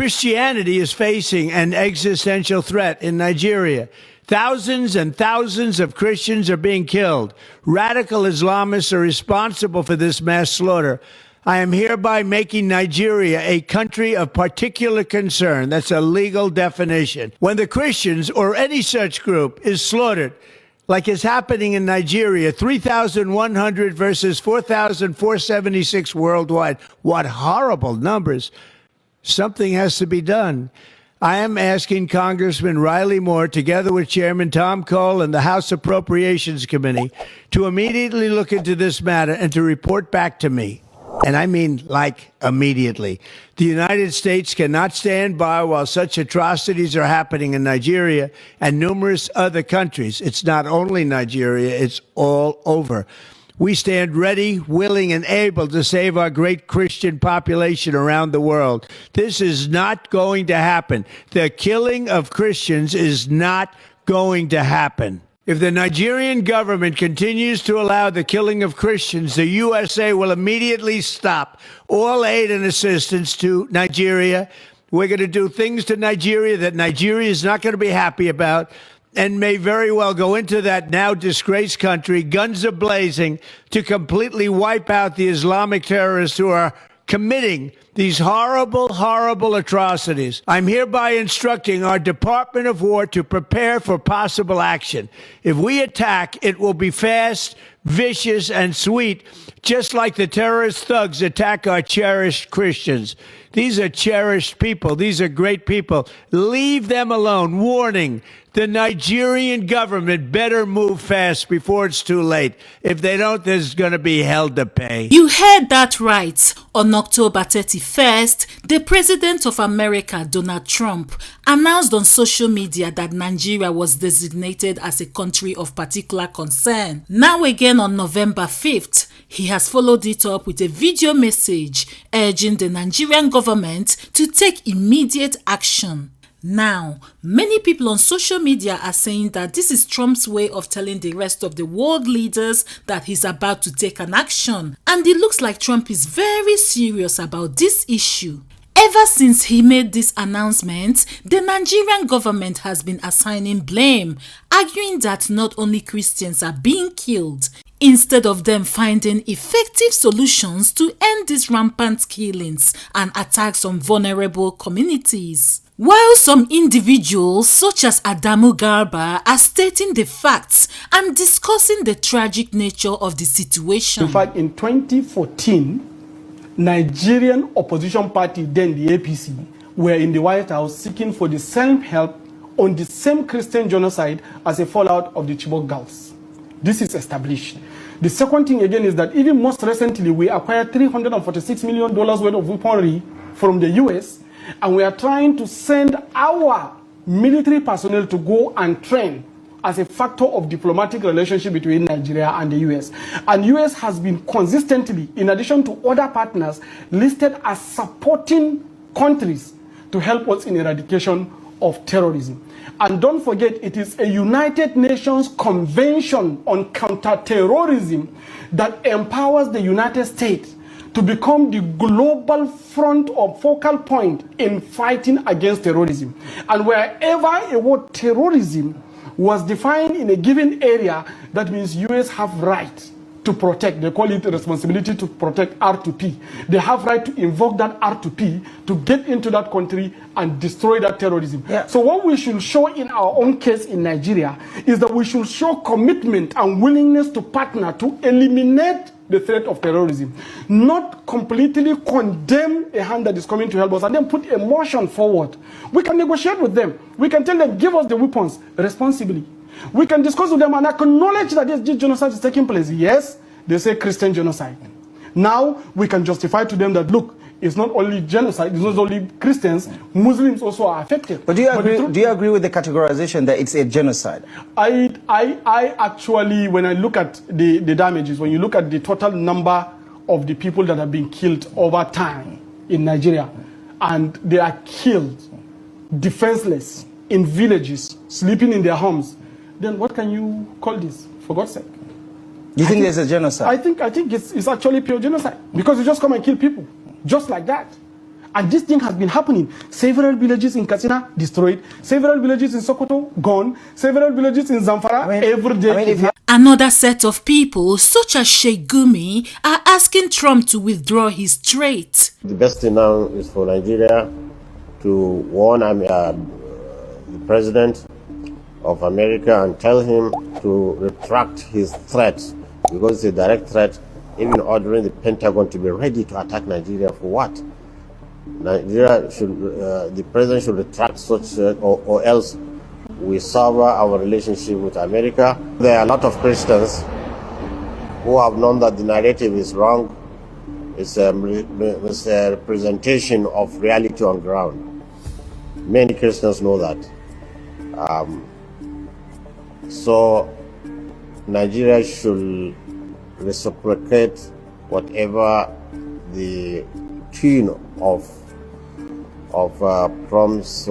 Christianity is facing an existential threat in Nigeria. Thousands and thousands of Christians are being killed. Radical Islamists are responsible for this mass slaughter. I am hereby making Nigeria a country of particular concern. That's a legal definition. When the Christians or any such group is slaughtered, like is happening in Nigeria, 3,100 versus 4,476 worldwide. What horrible numbers. Something has to be done. I am asking Congressman Riley Moore, together with Chairman Tom Cole and the House Appropriations Committee, to immediately look into this matter and to report back to me. And I mean, like, immediately. The United States cannot stand by while such atrocities are happening in Nigeria and numerous other countries. It's not only Nigeria, it's all over. We stand ready, willing, and able to save our great Christian population around the world. This is not going to happen. The killing of Christians is not going to happen. If the Nigerian government continues to allow the killing of Christians, the USA will immediately stop all aid and assistance to Nigeria. We're going to do things to Nigeria that Nigeria is not going to be happy about, and may very well go into that now disgraced country, guns a-blazing, to completely wipe out the Islamic terrorists who are committing these horrible, horrible atrocities. I'm hereby instructing our Department of War to prepare for possible action. If we attack, it will be fast, vicious, and sweet, just like the terrorist thugs attack our cherished Christians. These are cherished people. These are great people. Leave them alone. Warning, the Nigerian government better move fast before it's too late. If they don't, there's going to be hell to pay. You heard that right. On October 31st, the President of America, Donald Trump, announced on social media that Nigeria was designated as a country of particular concern. Now again on November 5th, he has followed it up with a video message urging the Nigerian government to take immediate action. Now, many people on social media are saying that this is Trump's way of telling the rest of the world leaders that he's about to take an action. And it looks like Trump is very serious about this issue. Ever since he made this announcement, the Nigerian government has been assigning blame, arguing that not only Christians are being killed, instead of them finding effective solutions to end these rampant killings and attacks on vulnerable communities. While some individuals, such as Adamu Garba, are stating the facts and discussing the tragic nature of the situation. In fact, in 2014, Nigerian opposition party, then the APC, were in the White House seeking for the same help on the same Christian genocide as a fallout of the Chibok girls. This is established. The second thing again is that even most recently, we acquired $346 million worth of weaponry from the US, and we are trying to send our military personnel to go and train as a factor of diplomatic relationship between Nigeria and the US. And US has been consistently, in addition to other partners, listed as supporting countries to help us in eradication of terrorism. And don't forget, it is a United Nations Convention on Counterterrorism that empowers the United States to become the global front or focal point in fighting against terrorism. And wherever a word terrorism was defined in a given area, that means US have right to protect. They call it responsibility to protect R2P. They have right to invoke that R2P to get into that country and destroy that terrorism. Yeah. So what we should show in our own case in Nigeria is that we should show commitment and willingness to partner to eliminate the threat of terrorism, not completely condemn a hand that is coming to help us and then put a motion forward. We can negotiate with them. We can tell them, give us the weapons responsibly. We can discuss with them and acknowledge that this genocide is taking place. Yes, they say Christian genocide. Now we can justify to them that, look, it's not only genocide, it's not only Christians, Muslims also are affected. But do you agree with the categorization that it's a genocide? I actually, when I look at the damages, when you look at the total number of the people that have been killed over time in Nigeria, and they are killed defenseless in villages, sleeping in their homes, then what can you call this, for God's sake? You think there's a genocide? I think it's actually pure genocide, because you just come and kill people just like that. And this thing has been happening. Several villages in Katsina destroyed, several villages in Sokoto gone, several villages in Zamfara every day. Another set of people, such as Sheikh Gumi, are asking Trump to withdraw his threat. The best thing now is for Nigeria to warn the president of America and tell him to retract his threat, because it's a direct threat, even ordering the Pentagon to be ready to attack Nigeria for what? Nigeria should, the president should retract such, or else we sever our relationship with America. There are a lot of Christians who have known that the narrative is wrong. It's a representation of reality on ground. Many Christians know that. So Nigeria should reciprocate whatever the tune of Trump's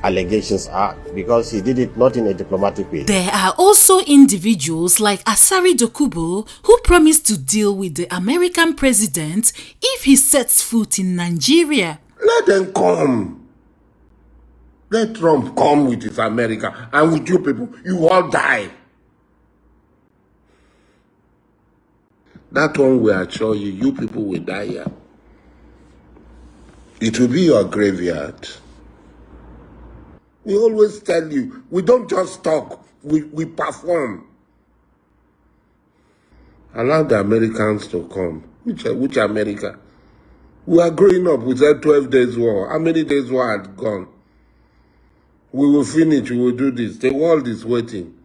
allegations are, because he did it not in a diplomatic way. There are also individuals like Asari Dokubo who promised to deal with the American president if he sets foot in Nigeria. Let them come. Let Trump come with his America, and with you people, you all die. That one will assure you, you people will die here. It will be your graveyard. We always tell you, we don't just talk, we perform. Allow the Americans to come. Which America? We are growing up, we said 12 days war. How many days war had gone? We will finish, we will do this. The world is waiting.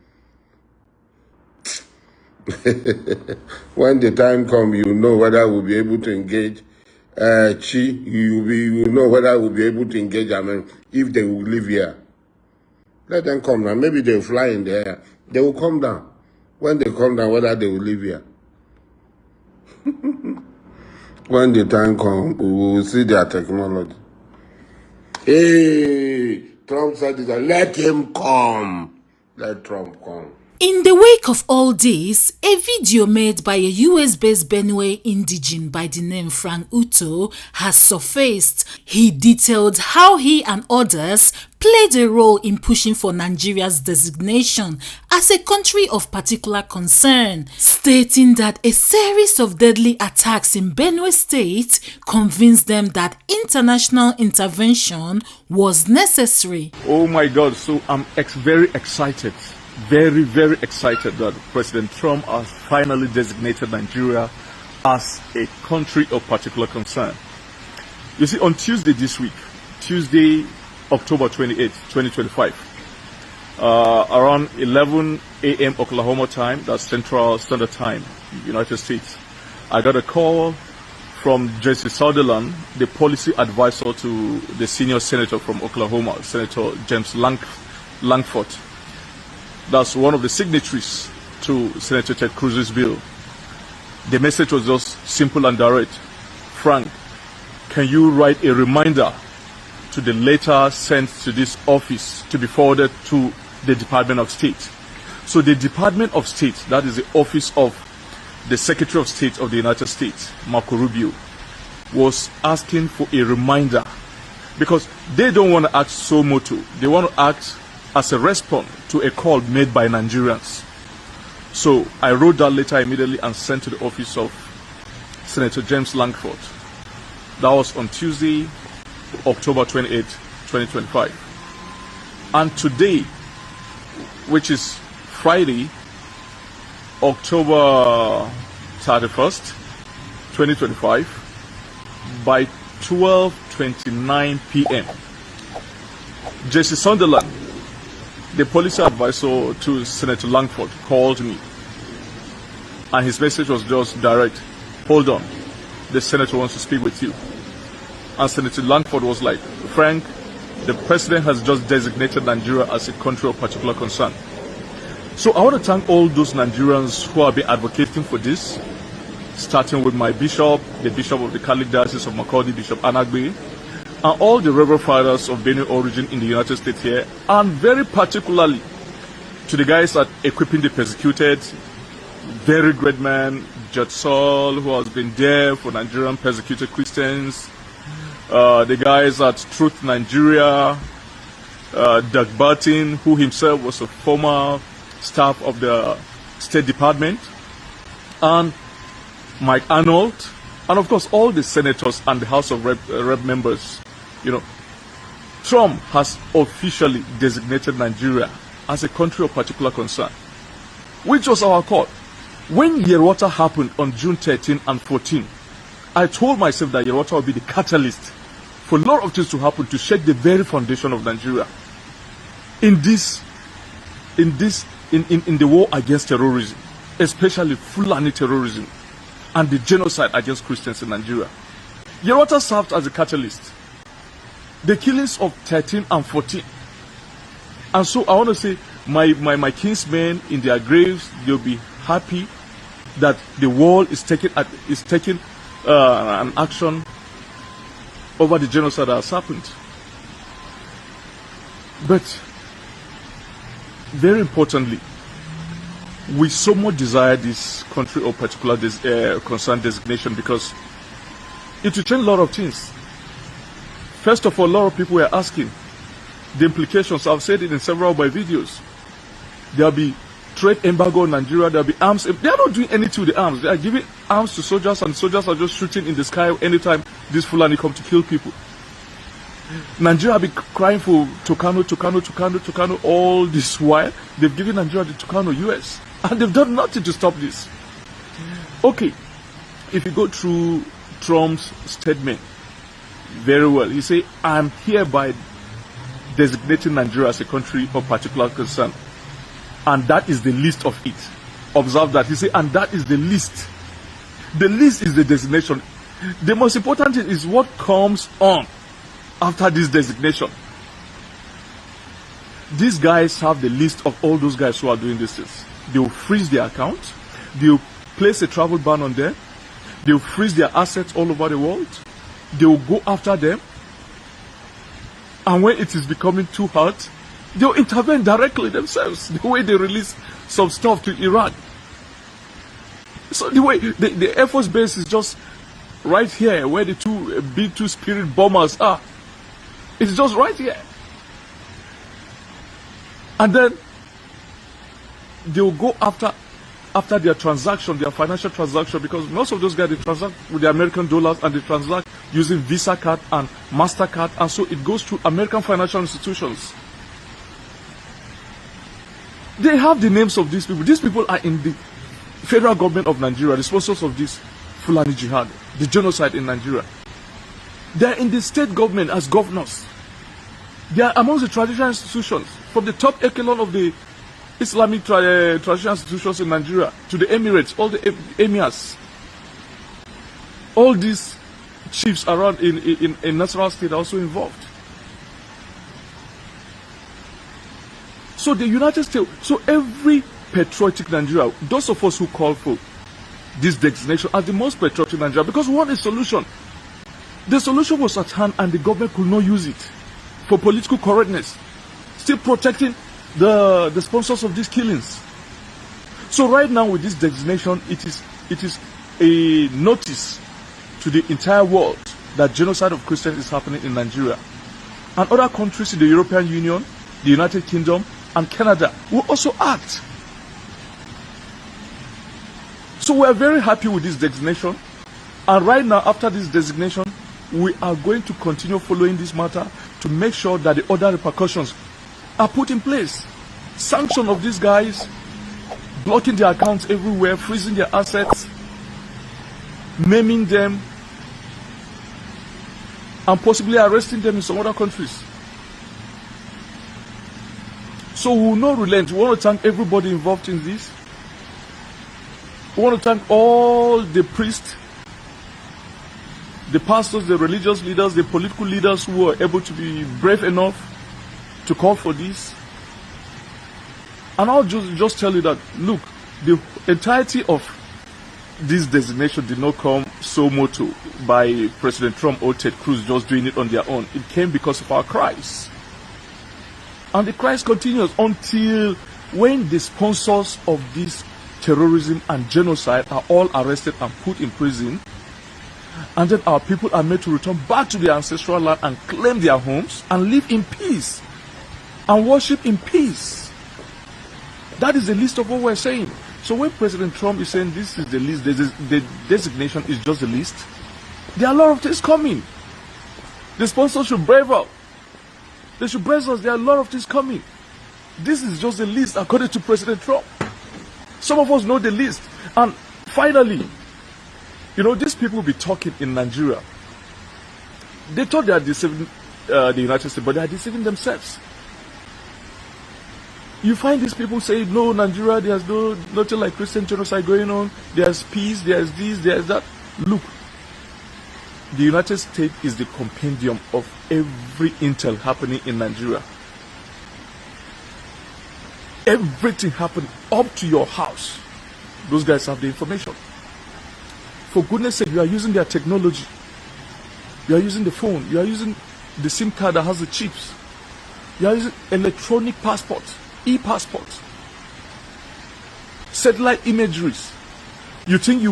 When the time comes, you know whether we'll be able to engage. You will know whether we'll be able to engage America if they will live here. Let them come down. Maybe they'll fly in the air. They will come down. When they come down, whether they will live here. When the time comes, we will see their technology. Hey, Trump said this. Let him come. Let Trump come. In the wake of all this, a video made by a US-based Benue indigen by the name Frank Utoo has surfaced. He detailed how he and others played a role in pushing for Nigeria's designation as a country of particular concern, stating that a series of deadly attacks in Benue State convinced them that international intervention was necessary. Oh my God, so I'm very excited. Very, very excited that President Trump has finally designated Nigeria as a country of particular concern. You see, on Tuesday this week, Tuesday, October 28, 2025, around 11 a.m. Oklahoma time, that's Central Standard Time, United States, I got a call from Jesse Sutherland, the policy advisor to the senior senator from Oklahoma, Senator James Langford. That's one of the signatories to Senator Ted Cruz's bill. The message was just simple and direct. Frank, can you write a reminder to the letter sent to this office to be forwarded to the Department of State? So the Department of State, that is the office of the Secretary of State of the United States, Marco Rubio, was asking for a reminder because they don't want to act so moto. They want to act as a response to a call made by Nigerians. So I wrote that letter immediately and sent to the office of Senator James Langford. That was on Tuesday, October 28, 2025. And today, which is Friday, October 31st, 2025, by 12:29 p.m., Jesse Sunderland, the policy advisor to Senator Langford, called me. And his message was just direct. Hold on. The senator wants to speak with you. And Senator Langford was like, Frank, the president has just designated Nigeria as a country of particular concern. So I want to thank all those Nigerians who have been advocating for this, starting with my bishop, the bishop of the Catholic Diocese of Makurdi, Bishop Anagbe, and all the Reverend Fathers of Benu origin in the United States here, and very particularly to the guys at Equipping the Persecuted, very great man, Judge Saul, who has been there for Nigerian persecuted Christians, the guys at Truth Nigeria, Doug Barton, who himself was a former staff of the State Department, and Mike Arnold, and of course all the senators and the House of Rep members. You know, Trump has officially designated Nigeria as a country of particular concern, which was our call. When Yerwata happened on June 13 and 14, I told myself that Yerwata would be the catalyst for a lot of things to happen to shake the very foundation of Nigeria in the war against terrorism, especially Fulani terrorism and the genocide against Christians in Nigeria. Yerwata served as a catalyst. The killings of 13 and 14. And so I want to say, my kinsmen in their graves, they'll be happy that the world is taking an action over the genocide that has happened. But very importantly, we so much desire this country of particular concern designation because it will change a lot of things. First of all, a lot of people were asking the implications. I've said it in several of my videos. There'll be trade embargo in Nigeria, there'll be arms. They are not doing anything with the arms. They are giving arms to soldiers, and soldiers are just shooting in the sky anytime these Fulani come to kill people. Nigeria will be crying for Tucano all this while. They've given Nigeria the Tucano US, and they've done nothing to stop this. Okay, if you go through Trump's statement very well, he said, I'm hereby designating Nigeria as a country of particular concern. And that is the list of it. Observe that. He said, and that is the list. The list is the designation. The most important thing is what comes on after this designation. These guys have the list of all those guys who are doing these things. They will freeze their accounts. They will place a travel ban on them. They will freeze their assets all over the world. They will go after them. And when it is becoming too hot, they'll intervene directly themselves, the way they release some stuff to Iran. So the way the Air Force base is just right here where the two B-2 Spirit bombers are. It's just right here. And then they'll go after their transaction, their financial transaction, because most of those guys, they transact with the American dollars and they transact using Visa card and MasterCard, and so it goes to American financial institutions. They have the names of these people. These people are in the federal government of Nigeria, the sponsors of this Fulani Jihad, the genocide in Nigeria. They are in the state government as governors. They are amongst the traditional institutions, from the top echelon of the Islamic traditional institutions in Nigeria to the Emirates, all the emirs. All these chiefs around in Nasarawa State are also involved. So the United States, so every patriotic Nigeria, those of us who call for this designation as the most patriotic Nigeria, because we want a solution. The solution was at hand and the government could not use it for political correctness, still protecting the sponsors of these killings. So right now with this designation, it is a notice to the entire world that genocide of Christians is happening in Nigeria. And other countries in the European Union, the United Kingdom, and Canada will also act. So we are very happy with this designation. And right now, after this designation, we are going to continue following this matter to make sure that the other repercussions are put in place. Sanction of these guys, blocking their accounts everywhere, freezing their assets, naming them, and possibly arresting them in some other countries. So we will not relent. We want to thank everybody involved in this. We want to thank all the priests, the pastors, the religious leaders, the political leaders who were able to be brave enough to call for this. And I'll just tell you that, look, the entirety of this designation did not come so moto by President Trump or Ted Cruz just doing it on their own. It came because of our cries. And the cries continues until when the sponsors of this terrorism and genocide are all arrested and put in prison, And then our people are made to return back to their ancestral land and claim their homes and live in peace and worship in peace. That is the list of what we're saying. So when President Trump is saying this is the list, the designation is just the list, there are a lot of things coming. The sponsors should brave up. They should brace us. There are a lot of things coming. This is just the list according to President Trump. Some of us know the list. And finally, you know, these people will be talking in Nigeria. They thought they are deceiving the United States, but they are deceiving themselves. You find these people saying, no, Nigeria, there's nothing like Christian genocide going on. There's peace, there's this, there's that. Look, the United States is the compendium of every intel happening in Nigeria. Everything happened up to your house. Those guys have the information. For goodness sake, you are using their technology. You are using the phone. You are using the SIM card that has the chips. You are using electronic passports, e-passports, satellite imageries. You think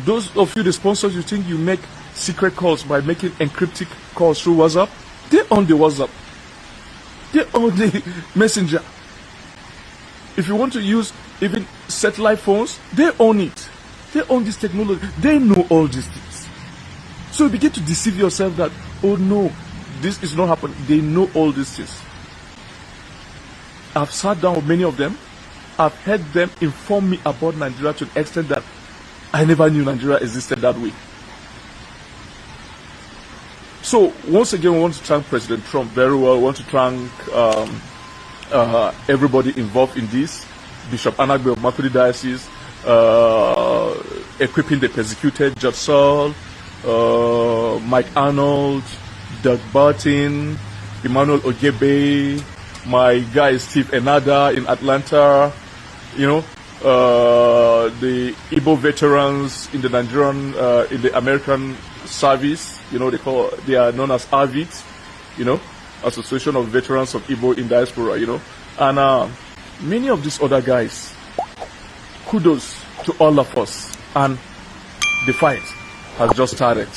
those of you, the sponsors, you think you make secret calls by making encrypted calls through WhatsApp? They own the WhatsApp. They own the messenger. If you want to use even satellite phones, they own it. They own this technology. They know all these things. So you begin to deceive yourself that, oh no, this is not happening. They know all these things. I've sat down with many of them. I've heard them inform me about Nigeria to the extent that I never knew Nigeria existed that way. So once again, we want to thank President Trump very well. We want to thank everybody involved in this. Bishop Anagbe of Makurdi Diocese, equipping the persecuted, Judge Saul, Mike Arnold, Doug Barton, Emmanuel Ogebe, my guy Steve Enada in Atlanta, you know, the Igbo veterans in the Nigerian, in the American service, you know, they are known as AVIT, you know, Association of Veterans of Igbo in Diaspora, you know, and many of these other guys. Kudos to all of us, and Defiant has just started.